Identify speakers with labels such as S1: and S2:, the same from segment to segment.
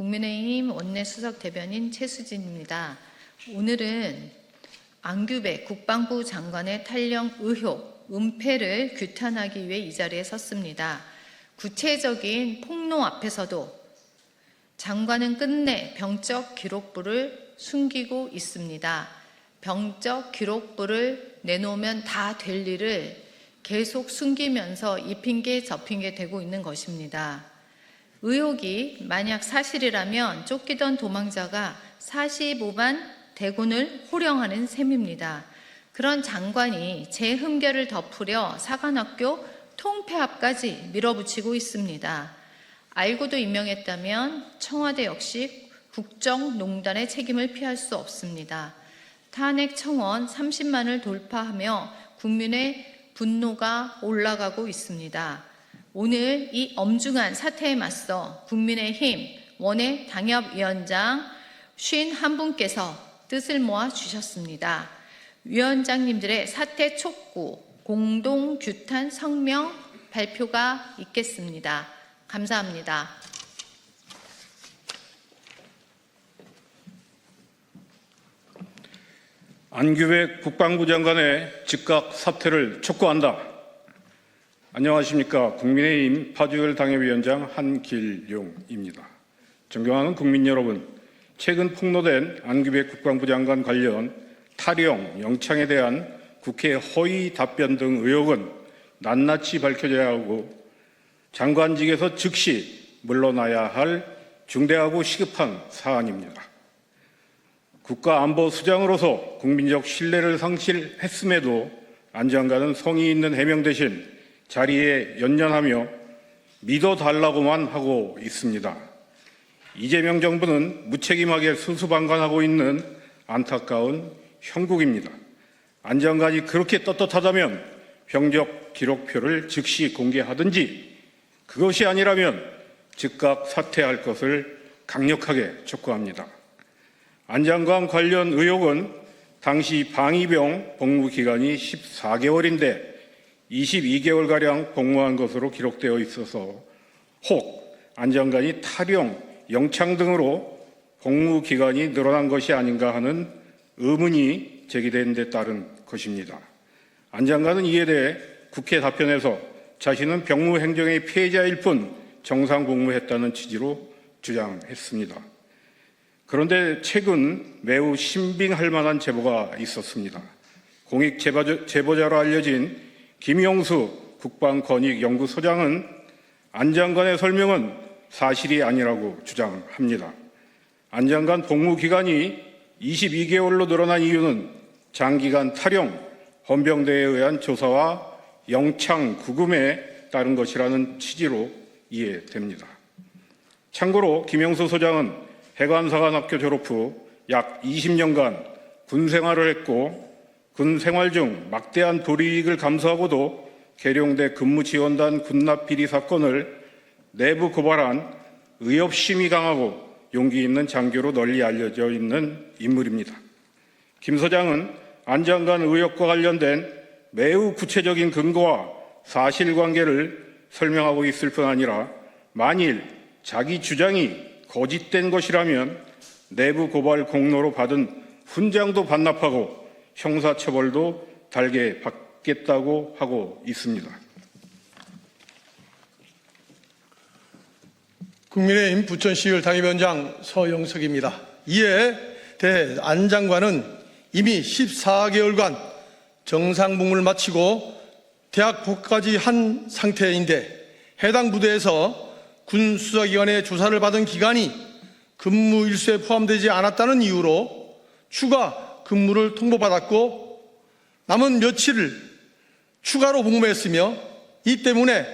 S1: 국민의힘 원내수석 대변인 최수진입니다. 오늘은 안규백 국방부 장관의 탈영 의혹, 은폐를 규탄하기 위해 이 자리에 섰습니다. 구체적인 폭로 앞에서도 장관은 끝내 병적 기록부를 숨기고 있습니다. 병적 기록부를 내놓으면 다 될 일을 계속 숨기면서 이 핑계 저 핑계 대고 있는 것입니다. 의혹이 만약 사실이라면 쫓기던 도망자가 45만 대군을 호령하는 셈입니다. 그런 장관이 제 흠결을 덮으려 사관학교 통폐합까지 밀어붙이고 있습니다. 알고도 임명했다면 청와대 역시 국정농단의 책임을 피할 수 없습니다. 탄핵 청원 30만을 돌파하며 국민의 분노가 올라가고 있습니다. 오늘 이 엄중한 사태에 맞서 국민의힘 원외 당협위원장 51분께서 뜻을 모아 주셨습니다. 위원장님들의 사퇴 촉구, 공동 규탄 성명 발표가 있겠습니다. 감사합니다.
S2: 안규백 국방부 장관의 즉각 사퇴를 촉구한다. 안녕하십니까. 국민의힘 파주열 당협위원장 한길용입니다. 존경하는 국민 여러분, 최근 폭로된 안규백 국방부 장관 관련 탈영, 영창에 대한 국회 허위 답변 등 의혹은 낱낱이 밝혀져야 하고 장관직에서 즉시 물러나야 할 중대하고 시급한 사안입니다. 국가안보수장으로서 국민적 신뢰를 상실했음에도 안 장관은 성의 있는 해명 대신 자리에 연연하며 믿어달라고만 하고 있습니다. 이재명 정부는 무책임하게 수수방관하고 있는 안타까운 형국입니다. 안 장관이 그렇게 떳떳하다면 병적 기록표를 즉시 공개하든지, 그것이 아니라면 즉각 사퇴할 것을 강력하게 촉구합니다. 안 장관 관련 의혹은 당시 방위병 복무 기간이 14개월인데 22개월가량 복무한 것으로 기록되어 있어서 혹 안 장관이 탈영, 영창 등으로 복무 기간이 늘어난 것이 아닌가 하는 의문이 제기된 데 따른 것입니다. 안 장관은 이에 대해 국회 답변에서 자신은 병무 행정의 피해자일 뿐 정상 복무했다는 취지로 주장했습니다. 그런데 최근 매우 신빙할 만한 제보가 있었습니다. 공익 제보자로 알려진 김용수 국방권익연구소장은 안 장관의 설명은 사실이 아니라고 주장합니다. 안 장관 복무 기간이 22개월로 늘어난 이유는 장기간 탈영, 헌병대에 의한 조사와 영창 구금에 따른 것이라는 취지로 이해됩니다. 참고로 김용수 소장은 해관사관학교 졸업 후 약 20년간 군 생활을 했고, 군 생활 중 막대한 불이익을 감수하고도 계룡대 근무지원단 군납 비리 사건을 내부 고발한 의협심이 강하고 용기 있는 장교로 널리 알려져 있는 인물입니다. 김 소장은 안 장관 의혹과 관련된 매우 구체적인 근거와 사실관계를 설명하고 있을 뿐 아니라 만일 자기 주장이 거짓된 것이라면 내부 고발 공로로 받은 훈장도 반납하고 형사처벌도 달게 받겠다고 하고 있습니다.
S3: 국민의힘 부천시의회 당협위원장 서영석입니다. 이에 대해 안 장관은 이미 14개월간 정상복무를 마치고 대학 복까지 한 상태인데 해당 부대에서 군 수사기관의 조사를 받은 기간이 근무 일수에 포함되지 않았다는 이유로 추가 근무를 통보받았고 남은 며칠을 추가로 복무했으며, 이 때문에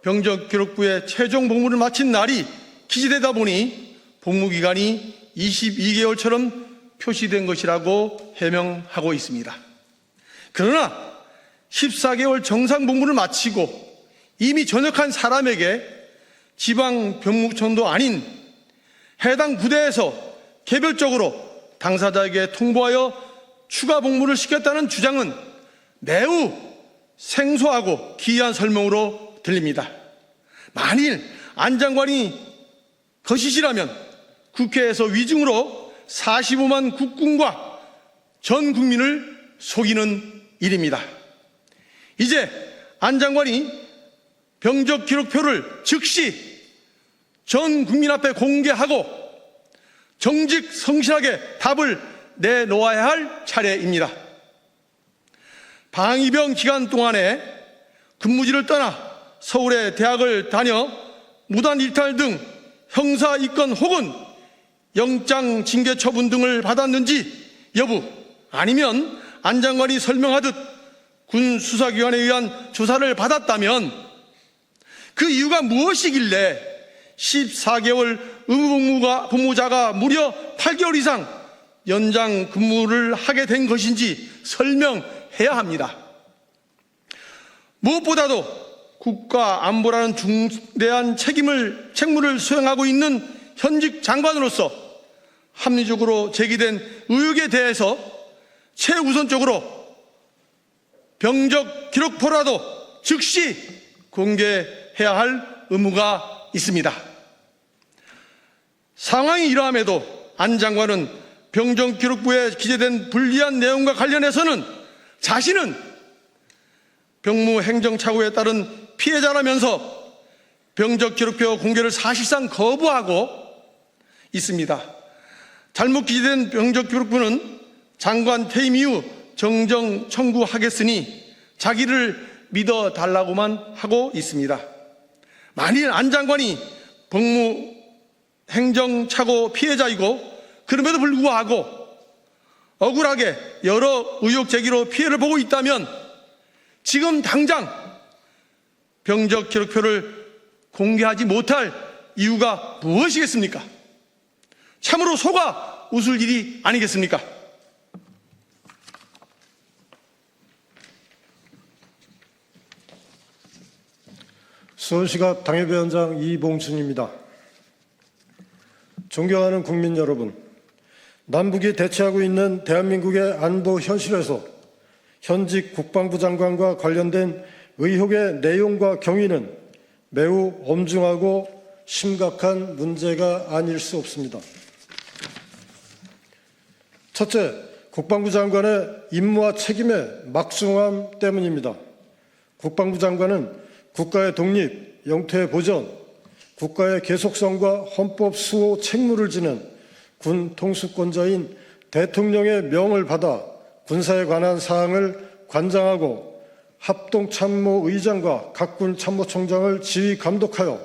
S3: 병적 기록부에 최종 복무를 마친 날이 기재되다 보니 복무 기간이 22개월처럼 표시된 것이라고 해명하고 있습니다. 그러나 14개월 정상 복무를 마치고 이미 전역한 사람에게 지방 병무청도 아닌 해당 부대에서 개별적으로 당사자에게 통보하여 추가 복무를 시켰다는 주장은 매우 생소하고 기이한 설명으로 들립니다. 만일 안 장관이 거짓이라면 국회에서 위증으로 45만 국군과 전 국민을 속이는 일입니다. 이제 안 장관이 병적 기록표를 즉시 전 국민 앞에 공개하고 정직 성실하게 답을 내놓아야 할 차례입니다. 방위병 기간 동안에 근무지를 떠나 서울의 대학을 다녀 무단 일탈 등 형사 입건 혹은 영장 징계 처분 등을 받았는지 여부, 아니면 안 장관이 설명하듯 군 수사기관에 의한 조사를 받았다면 그 이유가 무엇이길래 14개월 의무복무자가 무려 8개월 이상 연장 근무를 하게 된 것인지 설명해야 합니다. 무엇보다도 국가 안보라는 중대한 책무를 수행하고 있는 현직 장관으로서 합리적으로 제기된 의혹에 대해서 최우선적으로 병적 기록표라도 즉시 공개해야 할 의무가 있습니다. 상황이 이러함에도 안 장관은 병적 기록부에 기재된 불리한 내용과 관련해서는 자신은 병무 행정착오에 따른 피해자라면서 병적 기록표 공개를 사실상 거부하고 있습니다. 잘못 기재된 병적 기록부는 장관 퇴임 이후 정정 청구하겠으니 자기를 믿어달라고만 하고 있습니다. 만일 안 장관이 병무 행정착오 피해자이고 그럼에도 불구하고 억울하게 여러 의혹 제기로 피해를 보고 있다면 지금 당장 병적 기록표를 공개하지 못할 이유가 무엇이겠습니까? 참으로 속아 웃을 일이 아니겠습니까?
S4: 서울시갑 당협위원장 이봉준입니다. 존경하는 국민 여러분, 남북이 대치하고 있는 대한민국의 안보 현실에서 현직 국방부 장관과 관련된 의혹의 내용과 경위는 매우 엄중하고 심각한 문제가 아닐 수 없습니다. 첫째, 국방부 장관의 임무와 책임의 막중함 때문입니다. 국방부 장관은 국가의 독립, 영토의 보전, 국가의 계속성과 헌법 수호 책무를 지는 군 통수권자인 대통령의 명을 받아 군사에 관한 사항을 관장하고 합동참모의장과 각군 참모총장을 지휘 감독하여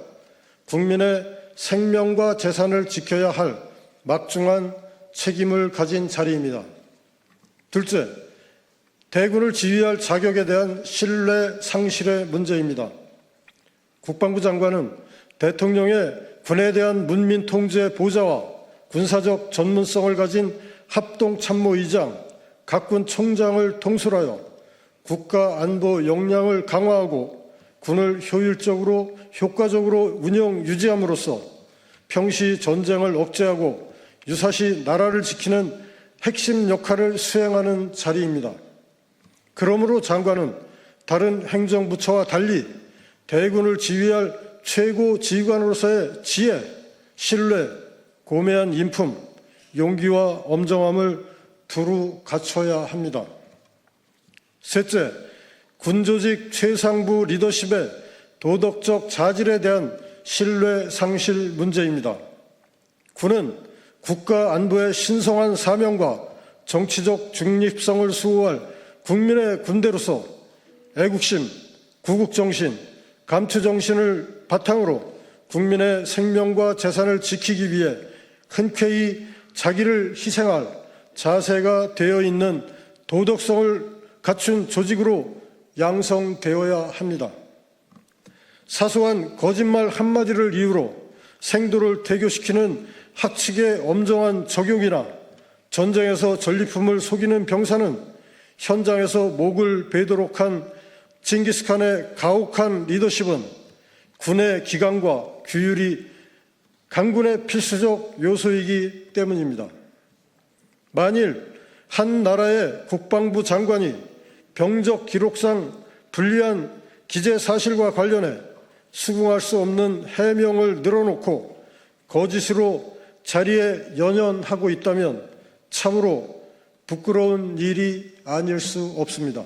S4: 국민의 생명과 재산을 지켜야 할 막중한 책임을 가진 자리입니다. 둘째, 대군을 지휘할 자격에 대한 신뢰 상실의 문제입니다. 국방부 장관은 대통령의 군에 대한 문민 통제 보좌와 군사적 전문성을 가진 합동참모의장, 각군 총장을 통솔하여 국가 안보 역량을 강화하고 군을 효율적으로 효과적으로 운영 유지함으로써 평시 전쟁을 억제하고 유사시 나라를 지키는 핵심 역할을 수행하는 자리입니다. 그러므로 장관은 다른 행정부처와 달리 대군을 지휘할 최고 지휘관으로서의 지혜, 신뢰, 고매한 인품, 용기와 엄정함을 두루 갖춰야 합니다. 셋째, 군조직 최상부 리더십의 도덕적 자질에 대한 신뢰 상실 문제입니다. 군은 국가 안보의 신성한 사명과 정치적 중립성을 수호할 국민의 군대로서 애국심, 구국정신, 감투정신을 바탕으로 국민의 생명과 재산을 지키기 위해 흔쾌히 자기를 희생할 자세가 되어 있는 도덕성을 갖춘 조직으로 양성되어야 합니다. 사소한 거짓말 한마디를 이유로 생도를 퇴교시키는 학칙의 엄정한 적용이나 전쟁에서 전리품을 속이는 병사는 현장에서 목을 베도록 한 징기스칸의 가혹한 리더십은 군의 기강과 규율이 강군의 필수적 요소이기 때문입니다. 만일 한 나라의 국방부 장관이 병적 기록상 불리한 기재 사실과 관련해 수긍할 수 없는 해명을 늘어놓고 거짓으로 자리에 연연하고 있다면 참으로 부끄러운 일이 아닐 수 없습니다.